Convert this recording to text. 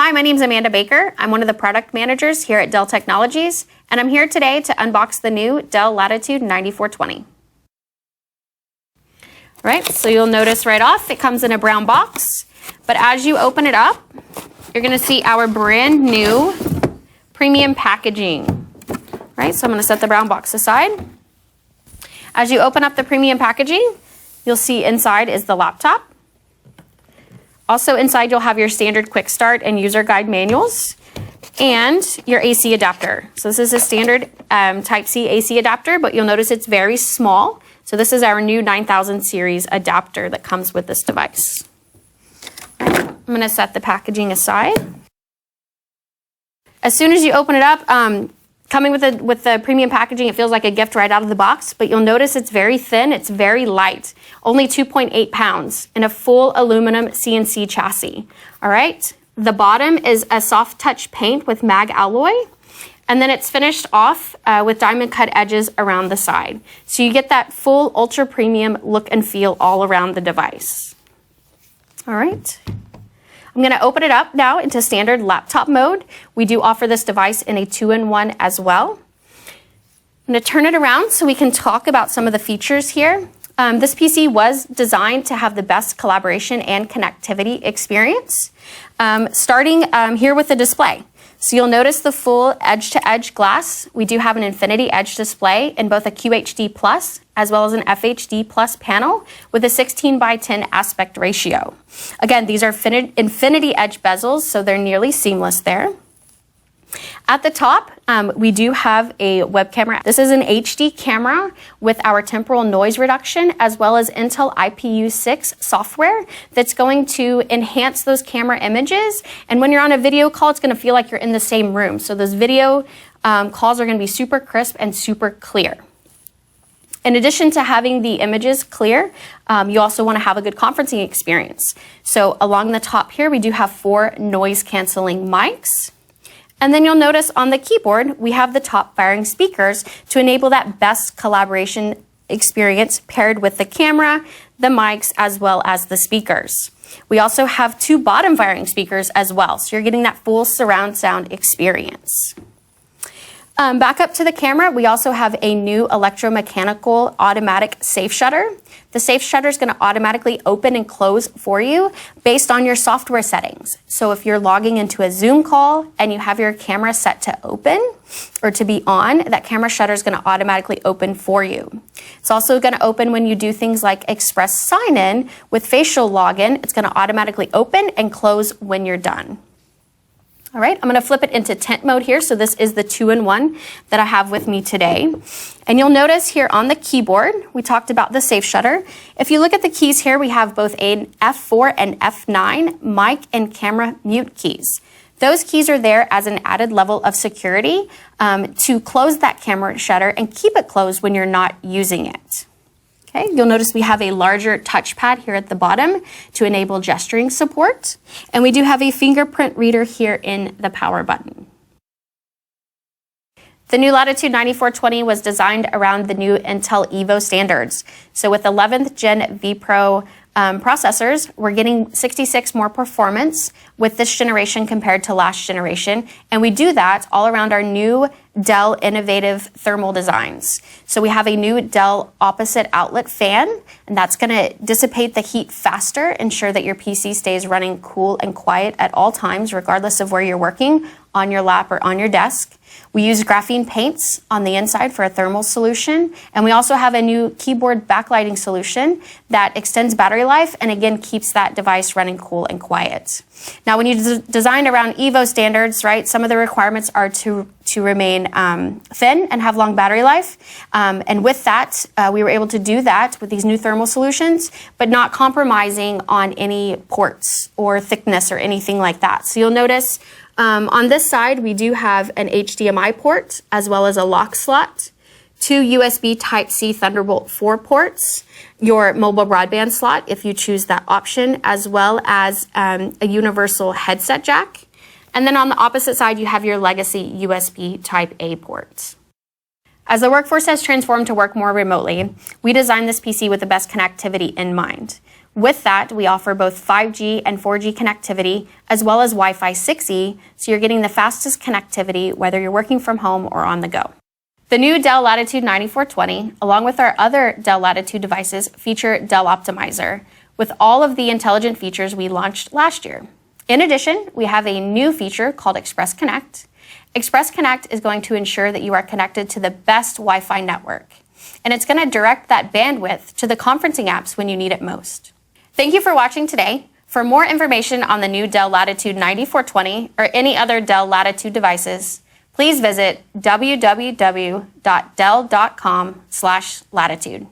Hi, my name is Amanda Baker. I'm one of the product managers here at Dell Technologies, and I'm here today to unbox the new Dell Latitude 9420. All right, so you'll notice right off it comes in a brown box, but as you open it up, you're going to see our brand new premium packaging. All right, so I'm going to set the brown box aside. As you open up the premium packaging, you'll see inside is the laptop. Also inside you'll have your standard quick start and user guide manuals and your AC adapter. So this is a standard Type-C AC adapter, but you'll notice it's very small. So this is our new 9000 series adapter that comes with this device. I'm going to set the packaging aside. As soon as you open it up, coming with the premium packaging, it feels like a gift right out of the box, but you'll notice it's very thin, it's very light, only 2.8 pounds in a full aluminum CNC chassis. All right, the bottom is a soft touch paint with mag alloy, and then it's finished off with diamond cut edges around the side. So you get that full ultra premium look and feel all around the device. All right. I'm going to open it up now into standard laptop mode. We do offer this device in a 2-in-1 as well. I'm going to turn it around so we can talk about some of the features here. This PC was designed to have the best collaboration and connectivity experience. Starting here with the display. So you'll notice the full edge-to-edge glass. We do have an Infinity Edge display in both a QHD Plus as well as an FHD Plus panel with a 16:10 aspect ratio. Again, these are Infinity Edge bezels, so they're nearly seamless there. At the top, we do have a web camera. This is an HD camera with our temporal noise reduction as well as Intel IPU6 software that's going to enhance those camera images. And when you're on a video call, it's going to feel like you're in the same room. So those video calls are going to be super crisp and super clear. In addition to having the images clear, you also want to have a good conferencing experience. So along the top here, we do have 4 noise canceling mics. And then you'll notice on the keyboard, we have the top firing speakers to enable that best collaboration experience paired with the camera, the mics, as well as the speakers. We also have 2 bottom firing speakers as well, so you're getting that full surround sound experience. Back up to the camera, we also have a new electromechanical automatic safe shutter. The safe shutter is going to automatically open and close for you based on your software settings. So if you're logging into a Zoom call and you have your camera set to open or to be on, that camera shutter is going to automatically open for you. It's also going to open when you do things like Express sign-in with facial login. It's going to automatically open and close when you're done. All right, I'm going to flip it into tent mode here. So this is the 2-in-1 that I have with me today. And you'll notice here on the keyboard, we talked about the safe shutter. If you look at the keys here, we have both an F4 and F9 mic and camera mute keys. Those keys are there as an added level of security to close that camera shutter and keep it closed when you're not using it. Okay, you'll notice we have a larger touchpad here at the bottom to enable gesturing support. And we do have a fingerprint reader here in the power button. The new Latitude 9420 was designed around the new Intel Evo standards. So with 11th Gen vPro processors, we're getting 66 more performance with this generation compared to last generation. And we do that all around our new Dell innovative thermal designs. So we have a new Dell opposite outlet fan, and that's going to dissipate the heat faster, ensure that your PC stays running cool and quiet at all times, regardless of where you're working, on your lap or on your desk. We use graphene paints on the inside for a thermal solution, and we also have a new keyboard backlighting solution that extends battery life and again keeps that device running cool and quiet. Now, when you design around Evo standards, right, some of the requirements are to remain thin and have long battery life. And with that, we were able to do that with these new thermal solutions, but not compromising on any ports or thickness or anything like that. So you'll notice on this side, we do have an HDMI port as well as a lock slot, 2 USB Type-C Thunderbolt 4 ports, your mobile broadband slot if you choose that option, as well as a universal headset jack. And then on the opposite side, you have your legacy USB Type-A ports. As the workforce has transformed to work more remotely, we designed this PC with the best connectivity in mind. With that, we offer both 5G and 4G connectivity, as well as Wi-Fi 6E, so you're getting the fastest connectivity whether you're working from home or on the go. The new Dell Latitude 9420, along with our other Dell Latitude devices, feature Dell Optimizer, with all of the intelligent features we launched last year. In addition, we have a new feature called Express Connect. Express Connect is going to ensure that you are connected to the best Wi-Fi network, and it's going to direct that bandwidth to the conferencing apps when you need it most. Thank you for watching today. For more information on the new Dell Latitude 9420 or any other Dell Latitude devices, please visit www.dell.com/latitude.